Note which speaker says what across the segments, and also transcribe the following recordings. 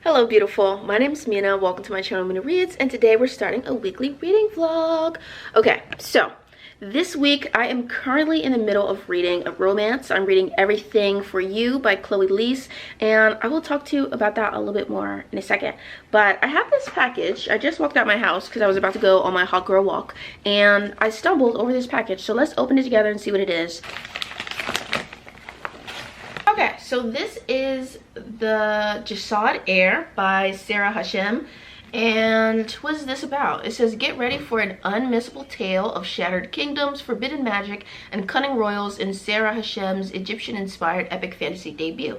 Speaker 1: Hello beautiful, my name is Mina. Welcome to my channel Mina Reads, and today we're starting a weekly reading vlog. Okay, so this week I am currently in the middle of reading a romance. I'm reading Everything for You by Chloe Leese, and I will talk to you about that a little bit more in a second. But I have this package. I just walked out my house because I was about to go on my hot girl walk, and I stumbled over this package. So let's open it together and see what it is. Okay, so this is the Jasad Air by Sarah Hashem. And what is this about? It says, get ready for an unmissable tale of shattered kingdoms, forbidden magic, and cunning royals in Sarah Hashem's Egyptian-inspired epic fantasy debut.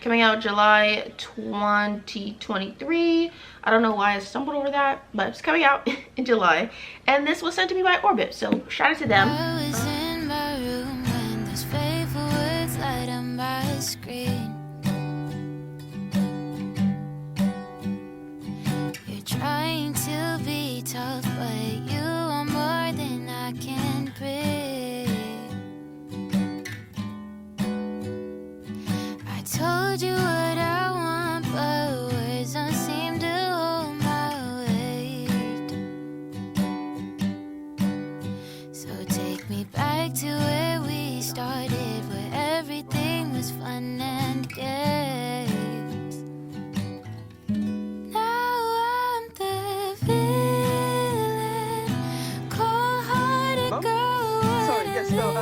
Speaker 1: Coming out July 2023. I don't know why I stumbled over that, but it's coming out in July. And this was sent to me by Orbit, so shout out to them.
Speaker 2: I was in my room when those fateful words light on my screen. You're trying to be tough, but you are more than I can breathe. I told you what I want, but words don't seem to hold my weight. So take me back to where we started, where everything was fun and games. Now I'm the villain, cold-hearted girl.
Speaker 3: Sorry, yes, no,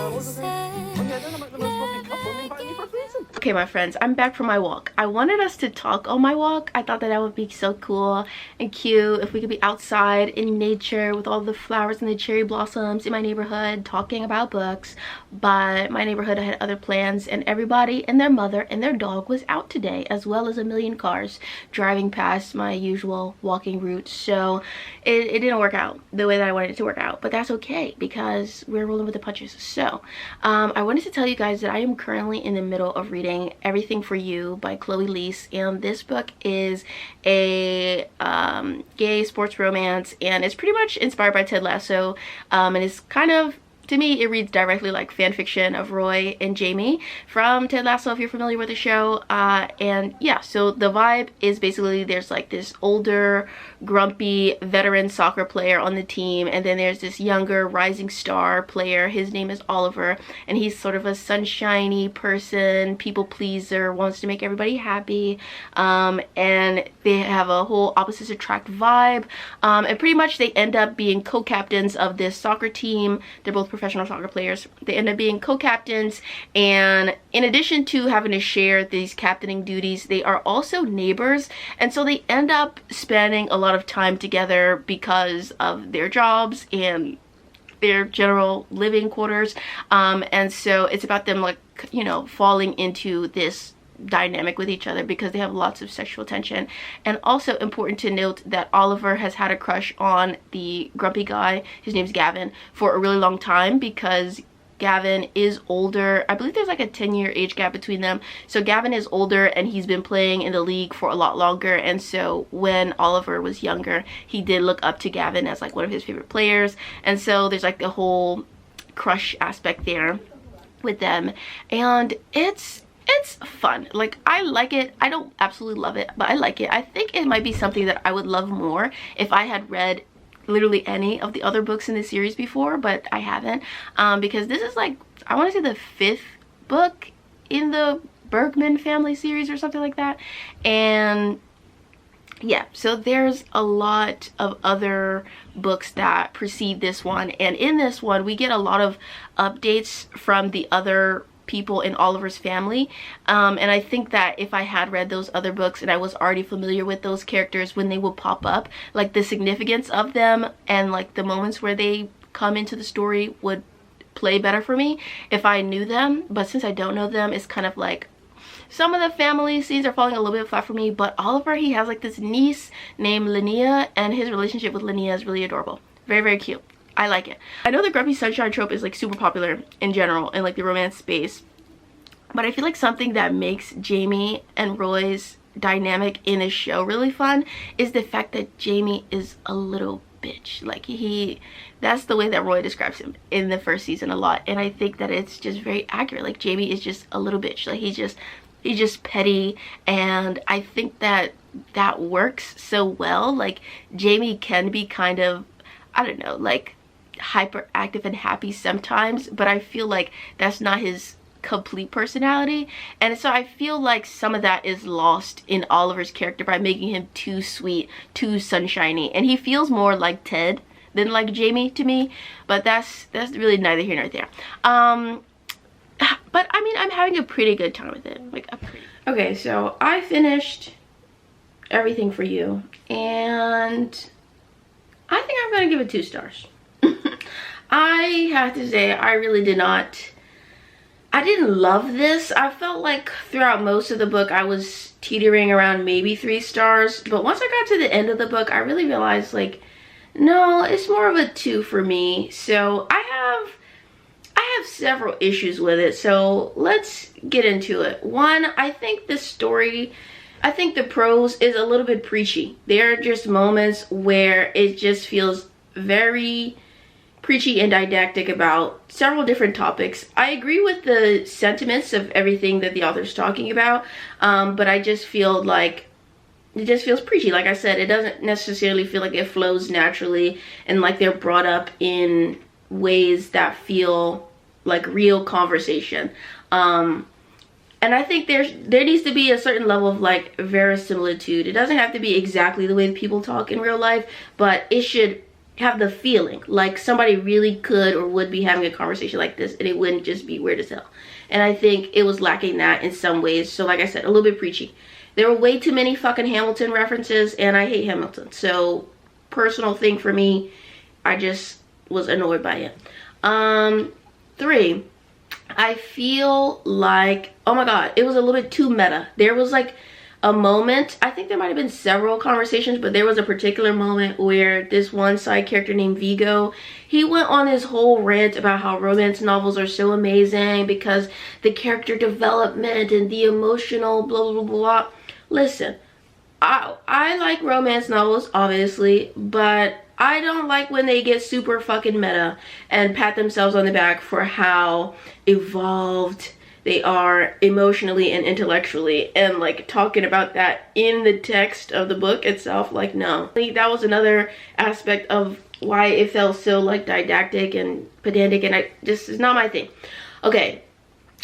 Speaker 3: what was I saying? Oh yeah, no, the most lovely couple invited me for a reason.
Speaker 1: Okay, my friends, I'm back from my walk. I wanted us to talk on my walk. I thought that would be so cool and cute if we could be outside in nature with all the flowers and the cherry blossoms in my neighborhood talking about books. But my neighborhood had other plans, and everybody and their mother and their dog was out today, as well as a million cars driving past my usual walking route. So it didn't work out the way that I wanted it to work out, but that's okay because we're rolling with the punches. So I wanted to tell you guys that I am currently in the middle of reading Everything for You by Chloe Leese, and this book is a gay sports romance, and it's pretty much inspired by Ted Lasso, and it's kind of, to me, it reads directly like fan fiction of Roy and Jamie from Ted Lasso, if you're familiar with the show. And yeah, so the vibe is basically there's like this older, grumpy veteran soccer player on the team, and then there's this younger rising star player. His name is Oliver, and he's sort of a sunshiny person, people pleaser, wants to make everybody happy, and they have a whole opposites attract vibe, and pretty much they end up being co-captains of this soccer team. They're both professional soccer players. They end up being co-captains, and in addition to having to share these captaining duties, they are also neighbors, and so they end up spending a lot of time together because of their jobs and their general living quarters, and so it's about them, like, you know, falling into this dynamic with each other because they have lots of sexual tension. And also important to note that Oliver has had a crush on the grumpy guy, his name's Gavin, for a really long time because Gavin is older. I believe there's like a 10-year age gap between them. So Gavin is older and he's been playing in the league for a lot longer, and so when Oliver was younger, he did look up to Gavin as like one of his favorite players, and so there's like the whole crush aspect there with them, and it's fun. Like, I like it. I don't absolutely love it, but I like it. I think it might be something that I would love more if I had read literally any of the other books in the series before, but I haven't, because this is like, I want to say the 5th book in the Bergman family series or something like that. And yeah, so there's a lot of other books that precede this one, and in this one we get a lot of updates from the other people in Oliver's family, and I think that if I had read those other books and I was already familiar with those characters when they would pop up, like the significance of them and like the moments where they come into the story would play better for me if I knew them. But since I don't know them, it's kind of like some of the family scenes are falling a little bit flat for me. But Oliver, he has like this niece named Linnea, and his relationship with Linnea is really adorable. Very, very cute. I like it. I know the grumpy sunshine trope is like super popular in general in like the romance space, but I feel like something that makes Jamie and Roy's dynamic in a show really fun is the fact that Jamie is a little bitch. Like, that's the way that Roy describes him in the first season a lot, and I think that it's just very accurate. Like, Jamie is just a little bitch. Like, he's just He's just petty, and I think that that works so well. Like, Jamie can be kind of, I don't know, like hyperactive and happy sometimes, but I feel like that's not his complete personality, and so I feel like some of that is lost in Oliver's character by making him too sweet, too sunshiny, and he feels more like Ted than like Jamie to me, but that's really neither here nor there. But I mean, I'm having a pretty good time with it. Like, okay, so I finished everything for you, and I think I'm gonna give it 2 stars. I have to say, I really I didn't love this. I felt like throughout most of the book I was teetering around maybe 3 stars, but once I got to the end of the book, I really realized, like, no, it's more of a 2 for me. So I have several issues with it, so let's get into it. One, I think the story, I think the prose is a little bit preachy. There are just moments where it just feels very preachy and didactic about several different topics. I agree with the sentiments of everything that the author's talking about, but I just feel like it just feels preachy. Like I said, it doesn't necessarily feel like it flows naturally, and like they're brought up in ways that feel like real conversation. And I think there needs to be a certain level of like verisimilitude. It doesn't have to be exactly the way people talk in real life, but it should have the feeling like somebody really could or would be having a conversation like this, and it wouldn't just be weird as hell. And I think it was lacking that in some ways. So like I said, a little bit preachy. There were way too many fucking Hamilton references, and I hate Hamilton. So personal thing for me, I just was annoyed by it. 3, I feel like, oh my god, it was a little bit too meta. There was like a moment, I think there might have been several conversations, but there was a particular moment where this one side character named Vigo, he went on this whole rant about how romance novels are so amazing because the character development and the emotional blah blah blah. Listen, I like romance novels, obviously, but I don't like when they get super fucking meta and pat themselves on the back for how evolved they are emotionally and intellectually, and like talking about that in the text of the book itself. Like, no. That was another aspect of why it felt so like didactic and pedantic, and it's not my thing. Okay,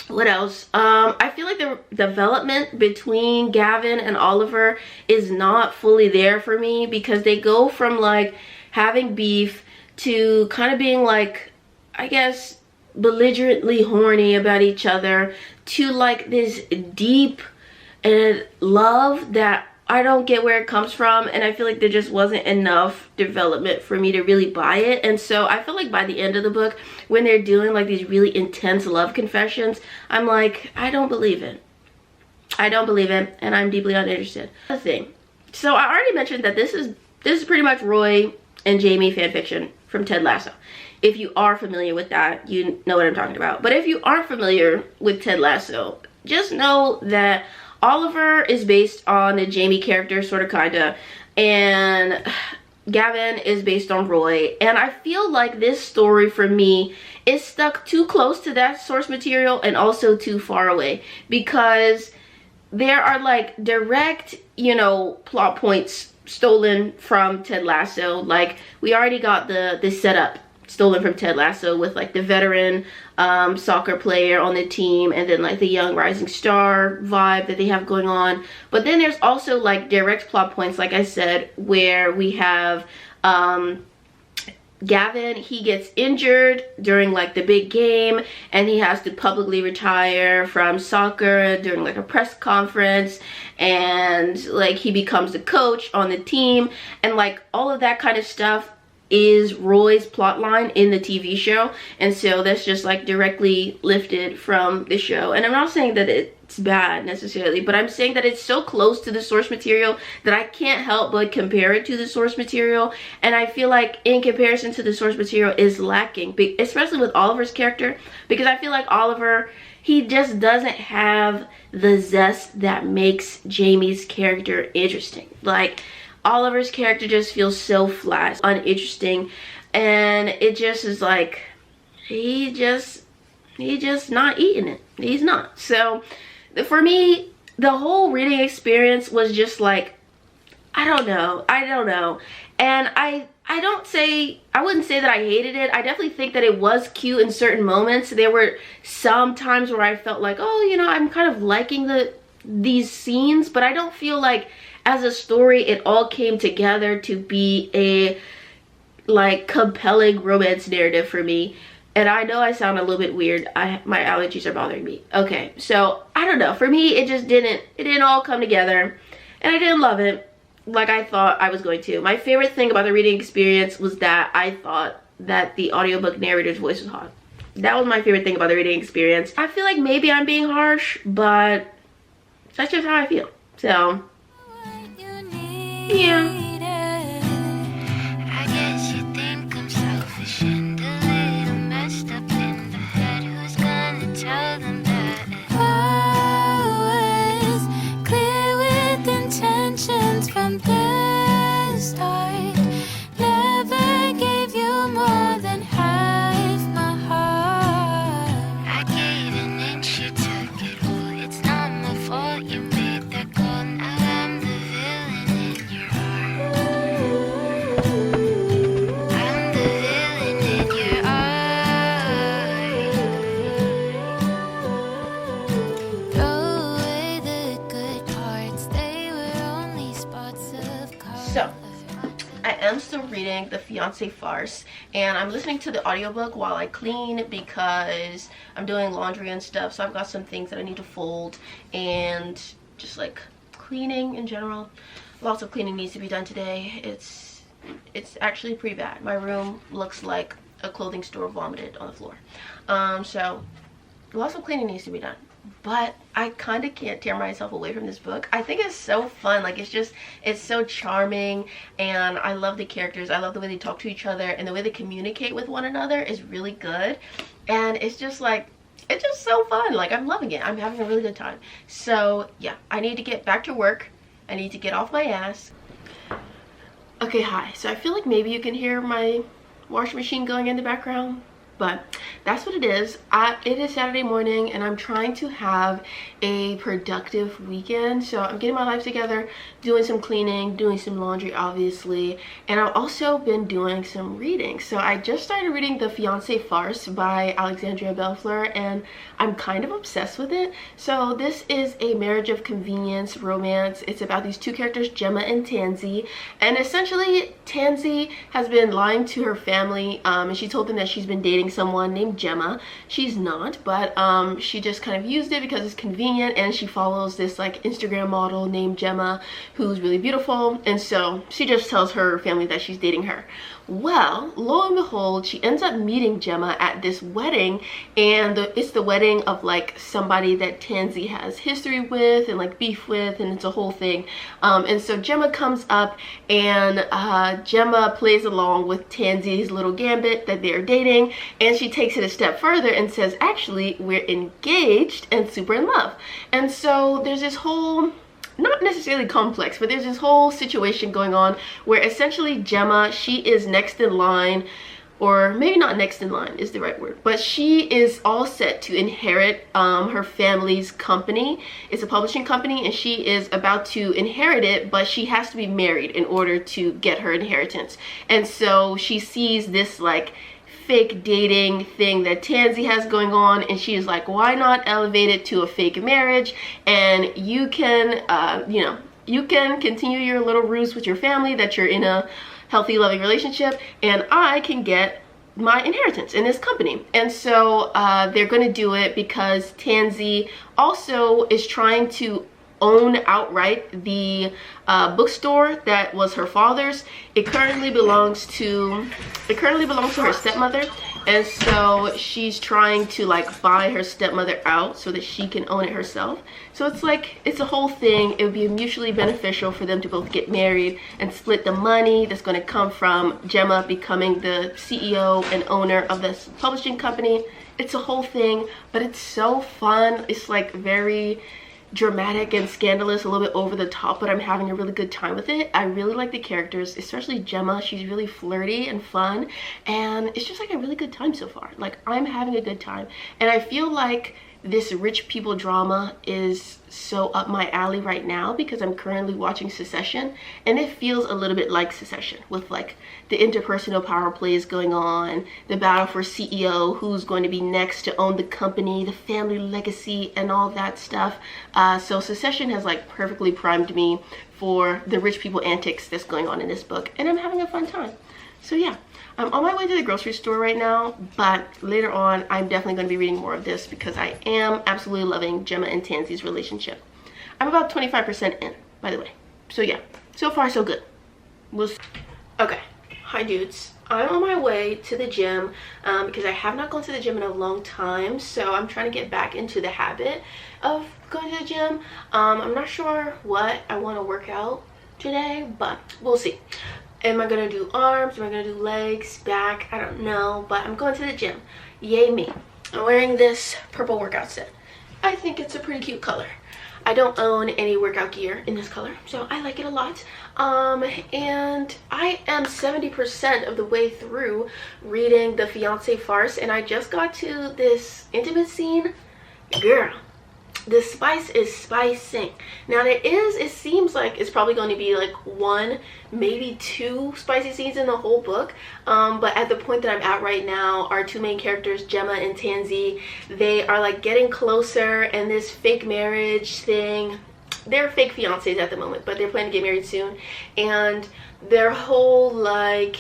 Speaker 1: what else? I feel like the development between Gavin and Oliver is not fully there for me, because they go from like having beef to kind of being like, I guess, belligerently horny about each other, to like this deep love that I don't get where it comes from, and I feel like there just wasn't enough development for me to really buy it. And so I feel like by the end of the book, when they're doing like these really intense love confessions, I'm like, I don't believe it. I don't believe it, and I'm deeply uninterested. Another thing, so I already mentioned that this is pretty much Roy and Jamie fanfiction from Ted Lasso. If you are familiar with that, you know what I'm talking about. But if you aren't familiar with Ted Lasso, just know that Oliver is based on the Jamie character, sort of, kinda, and Gavin is based on Roy. And I feel like this story for me is stuck too close to that source material and also too far away, because there are like direct, you know, plot points stolen from Ted Lasso. Like, we already got the setup stolen from Ted Lasso with like the veteran soccer player on the team, and then like the young rising star vibe that they have going on. But then there's also like direct plot points, like I said, where we have Gavin, he gets injured during like the big game, and he has to publicly retire from soccer during like a press conference, and like he becomes the coach on the team, and like all of that kind of stuff is Roy's plotline in the TV show. And so that's just like directly lifted from the show. And I'm not saying that it's bad necessarily, but I'm saying that it's so close to the source material that I can't help but compare it to the source material. And I feel like in comparison to the source material is lacking, especially with Oliver's character, because I feel like Oliver, he just doesn't have the zest that makes Jamie's character interesting. Like, Oliver's character just feels so flat, uninteresting, and it just is like, he just not eating it. He's not. So for me, the whole reading experience was just like, I don't know. And I wouldn't say that I hated it. I definitely think that it was cute in certain moments. There were some times where I felt like, oh, you know, I'm kind of liking these scenes, but I don't feel like as a story it all came together to be a like compelling romance narrative for me. And I know I sound a little bit weird. My allergies are bothering me. Okay, so I don't know. For me, it didn't all come together, and I didn't love it like I thought I was going to. My favorite thing about the reading experience was that I thought that the audiobook narrator's voice was hot. That was my favorite thing about the reading experience. I feel like maybe I'm being harsh, but that's just how I feel. So, yeah.
Speaker 2: I guess you think I'm selfish and a little messed up in the head. Who's gonna tell them that I was clear with intentions from the start? Never gave you more than half my heart. I gave an inch, you took it all. It's not my fault you made that call. Now I'm the villain in your heart. I'm the villain in your heart. Throw away the good parts, they were only spots of color.
Speaker 1: So, I am still reading the Fiance Farce, and I'm listening to the audiobook while I clean because I'm doing laundry and stuff, so I've got some things that I need to fold, and just like cleaning in general. Lots of cleaning needs to be done today. It's actually pretty bad. My room looks like a clothing store vomited on the floor. So lots of cleaning needs to be done. But I kind of can't tear myself away from this book. I think it's so fun. Like, it's so charming, and I love the characters. I love the way they talk to each other, and the way they communicate with one another is really good. And it's just like, it's just so fun. Like, I'm loving it. I'm having a really good time. So yeah, I need to get back to work. I need to get off my ass. Okay, hi. So I feel like maybe you can hear my washing machine going in the background, but that's what it is. It is Saturday morning, and I'm trying to have a productive weekend. So I'm getting my life together, doing some cleaning, doing some laundry, obviously, and I've also been doing some reading. So I just started reading The Fiance Farce by Alexandria Bellefleur, and I'm kind of obsessed with it. So this is a marriage of convenience romance. It's about these two characters, Gemma and Tansy, and essentially Tansy has been lying to her family, and she told them that she's been dating someone named Gemma. She's not, but she just kind of used it because it's convenient, and she follows this like Instagram model named Gemma who's really beautiful, and so she just tells her family that she's dating her. Well, lo and behold, she ends up meeting Gemma at this wedding, and it's the wedding of like somebody that Tansy has history with and like beef with, and it's a whole thing. And so Gemma comes up, and Gemma plays along with Tansy's little gambit that they're dating, and she takes it a step further and says, actually, we're engaged and super in love. And so there's this whole, not necessarily complex, but there's this whole situation going on where essentially Gemma, she is next in line, or maybe not next in line is the right word, but she is all set to inherit her family's company. It's a publishing company, and she is about to inherit it, but she has to be married in order to get her inheritance. And so she sees this like fake dating thing that Tansy has going on, and she is like, why not elevate it to a fake marriage, and you can you know, you can continue your little ruse with your family that you're in a healthy, loving relationship, and I can get my inheritance in this company. And so they're going to do it because Tansy also is trying to own outright the bookstore that was her father's. It currently belongs to her stepmother, and so she's trying to like buy her stepmother out so that she can own it herself. So it's like, it's a whole thing. It would be mutually beneficial for them to both get married and split the money that's going to come from Gemma becoming the CEO and owner of this publishing company. It's a whole thing, but it's so fun. It's like very dramatic and scandalous, a little bit over the top, but I'm having a really good time with it. I really like the characters, especially Gemma. She's really flirty and fun, and it's just like a really good time so far. Like, I'm having a good time, and I feel like this rich people drama is so up my alley right now because I'm currently watching Succession, and it feels a little bit like Succession with like the interpersonal power plays going on, the battle for CEO, who's going to be next to own the company, the family legacy, and all that stuff. So Succession has like perfectly primed me for the rich people antics that's going on in this book, and I'm having a fun time. So yeah, I'm on my way to the grocery store right now, but later on I'm definitely going to be reading more of this because I am absolutely loving Gemma and Tansy's relationship. I'm about 25% in, by the way. So yeah, so far so good. We'll see. Okay, hi dudes. I'm on my way to the gym because I have not gone to the gym in a long time, so I'm trying to get back into the habit of going to the gym. I'm not sure what I want to work out today, but we'll see. Am I gonna do arms? Am I gonna do legs, back? I don't know, but I'm going to the gym. Yay me. I'm wearing this purple workout set. I think it's a pretty cute color. I don't own any workout gear in this color, so I like it a lot. And I am 70% of the way through reading the Fiance Farce, and I just got to this intimate scene. Girl, the spice is spicing. Now it seems like it's probably going to be like 1, maybe 2 spicy scenes in the whole book, but at the point that I'm at right now, our 2 main characters, Gemma and Tansy, they are like getting closer, and this fake marriage thing, they're fake fiancés at the moment, but they're planning to get married soon, and their whole like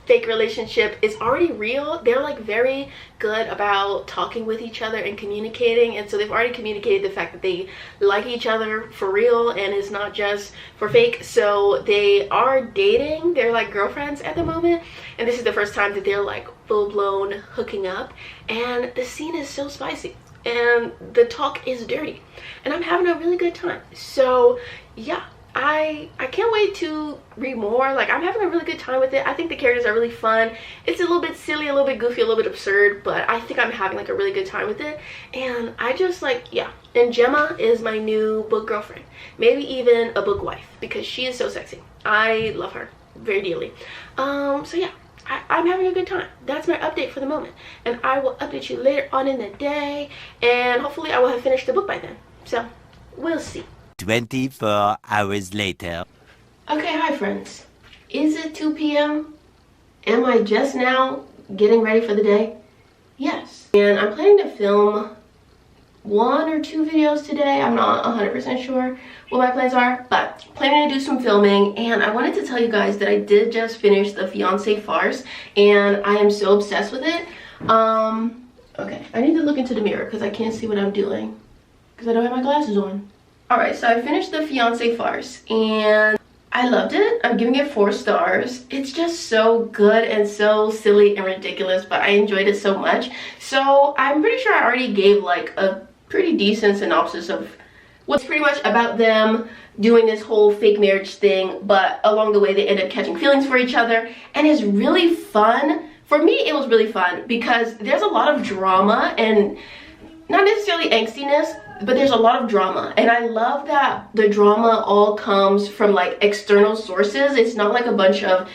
Speaker 1: fake relationship is already real. They're like very good about talking with each other and communicating, and so they've already communicated the fact that they like each other for real and it's not just for fake. So they are dating, they're like girlfriends at the moment, and this is the first time that they're like full-blown hooking up, and the scene is so spicy and the talk is dirty, and I'm having a really good time. So yeah, I can't wait to read more. Like, I'm having a really good time with it. I think the characters are really fun. It's a little bit silly, a little bit goofy, a little bit absurd, but I think I'm having like a really good time with it. And I just like, yeah. And Gemma is my new book girlfriend, maybe even a book wife, because she is so sexy. I love her very dearly. So yeah, I'm having a good time. That's my update for the moment, and I will update you later on in the day, and hopefully I will have finished the book by then. So we'll see.
Speaker 4: 24 hours later.
Speaker 1: Okay, hi friends. Is it 2 p.m.? Am I just now getting ready for the day? Yes. And I'm planning to film 1 or 2 videos today. I'm not 100% sure what my plans are, but planning to do some filming. And I wanted to tell you guys that I did just finish the Fiance Farce, and I am so obsessed with it. Okay, I need to look into the mirror because I can't see what I'm doing because I don't have my glasses on. Alright, so I finished the Fiance Farce and I loved it. I'm giving it 4 stars. It's just so good and so silly and ridiculous, but I enjoyed it so much. So I'm pretty sure I already gave like a pretty decent synopsis of what's pretty much about them doing this whole fake marriage thing, but along the way they end up catching feelings for each other, and it's really fun. For me, it was really fun because there's a lot of drama and not necessarily angstiness, but there's a lot of drama, and I love that the drama all comes from like external sources. It's not like a bunch of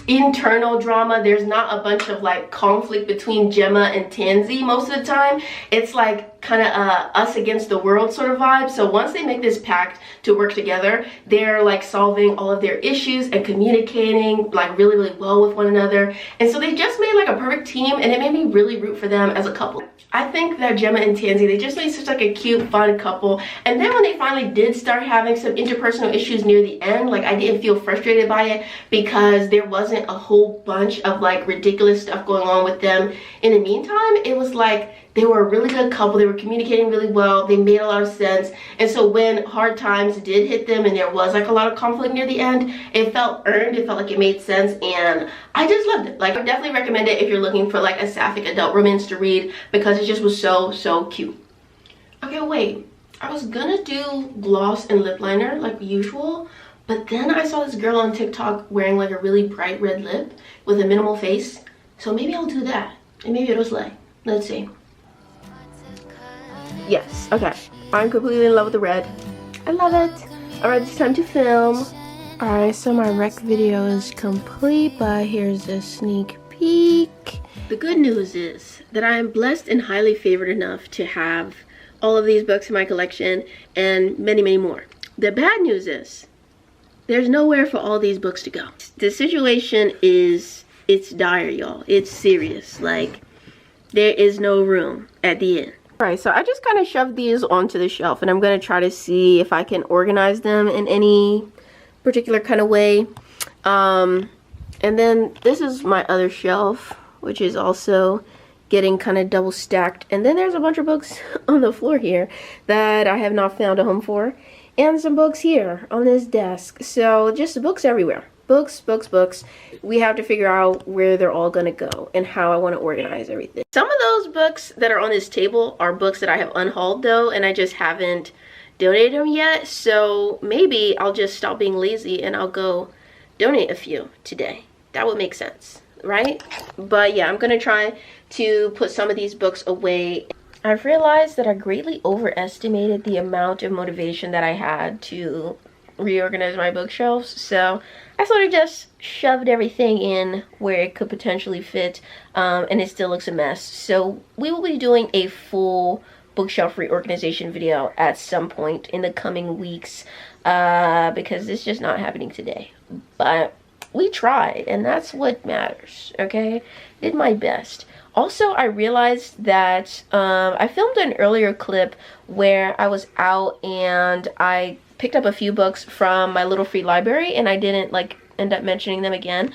Speaker 1: internal drama. There's not a bunch of like conflict between Gemma and Tansy most of the time. It's like kind of us against the world sort of vibe. So once they make this pact to work together, they're like solving all of their issues and communicating like really well with one another, and so they just made like a perfect team, and it made me really root for them as a couple. I think that Gemma and Tansy, they just made such like a cute, fun couple. And then when they finally did start having some interpersonal issues near the end, like I didn't feel frustrated by it because there wasn't a whole bunch of like ridiculous stuff going on with them. In the meantime, it was like they were a really good couple. They were communicating really well. They made a lot of sense. And so when hard times did hit them and there was like a lot of conflict near the end, it felt earned. It felt like it made sense, and I just loved it. Like, I definitely recommend it if you're looking for like a sapphic adult romance to read because it just was so cute. Okay, wait. I was gonna do gloss and lip liner like usual, but then I saw this girl on TikTok wearing like a really bright red lip with a minimal face. So maybe I'll do that, and maybe it'll slay. Let's see. Yes, okay. I'm completely in love with the red. I love it. Alright, it's time to film. Alright, so my rec video is complete, but here's a sneak peek. The good news is that I am blessed and highly favored enough to have all of these books in my collection and many, many more. The bad news is there's nowhere for all these books to go. The situation is, it's dire, y'all. It's serious. Like, there is no room at the end. Alright, so I just kind of shoved these onto the shelf, and I'm going to try to see if I can organize them in any particular kind of way. And then this is my other shelf, which is also getting kind of double stacked. And then there's a bunch of books on the floor here that I have not found a home for. And some books here on this desk. So just books everywhere. Books, books, books. We have to figure out where they're all gonna go and how I want to organize everything. Some of those books that are on this table are books that I have unhauled though, and I just haven't donated them yet. So maybe I'll just stop being lazy and I'll go donate a few today. That would make sense, right? But yeah, I'm gonna try to put some of these books away. I've realized that I greatly overestimated the amount of motivation that I had to reorganize my bookshelves, so I sort of just shoved everything in where it could potentially fit, and it still looks a mess. So we will be doing a full bookshelf reorganization video at some point in the coming weeks, because it's just not happening today. But we tried, and that's what matters, okay? Did my best. Also, I realized that I filmed an earlier clip where I was out and I picked up a few books from my little free library, and I didn't like end up mentioning them again.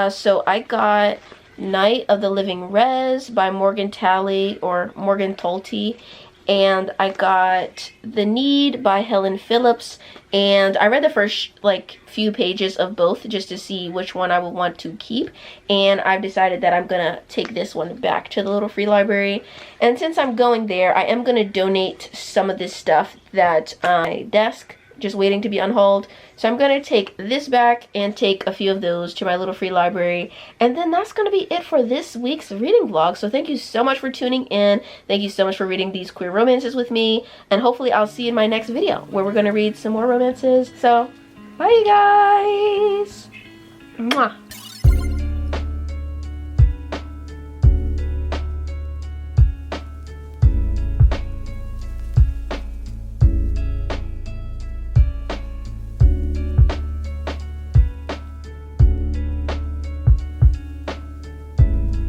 Speaker 1: So I got Night of the Living Res by Morgan Talley, or Morgan Tolte, and I got The Need by Helen Phillips, and I read the first like few pages of both just to see which one I would want to keep, and I've decided that I'm gonna take this one back to the little free library. And since I'm going there, I am gonna donate some of this stuff that's on my desk just waiting to be unhauled. So I'm gonna take this back and take a few of those to my little free library. And then that's gonna be it for this week's reading vlog. So thank you so much for tuning in. Thank you so much for reading these queer romances with me. And hopefully I'll see you in my next video where we're gonna read some more romances. So bye you guys.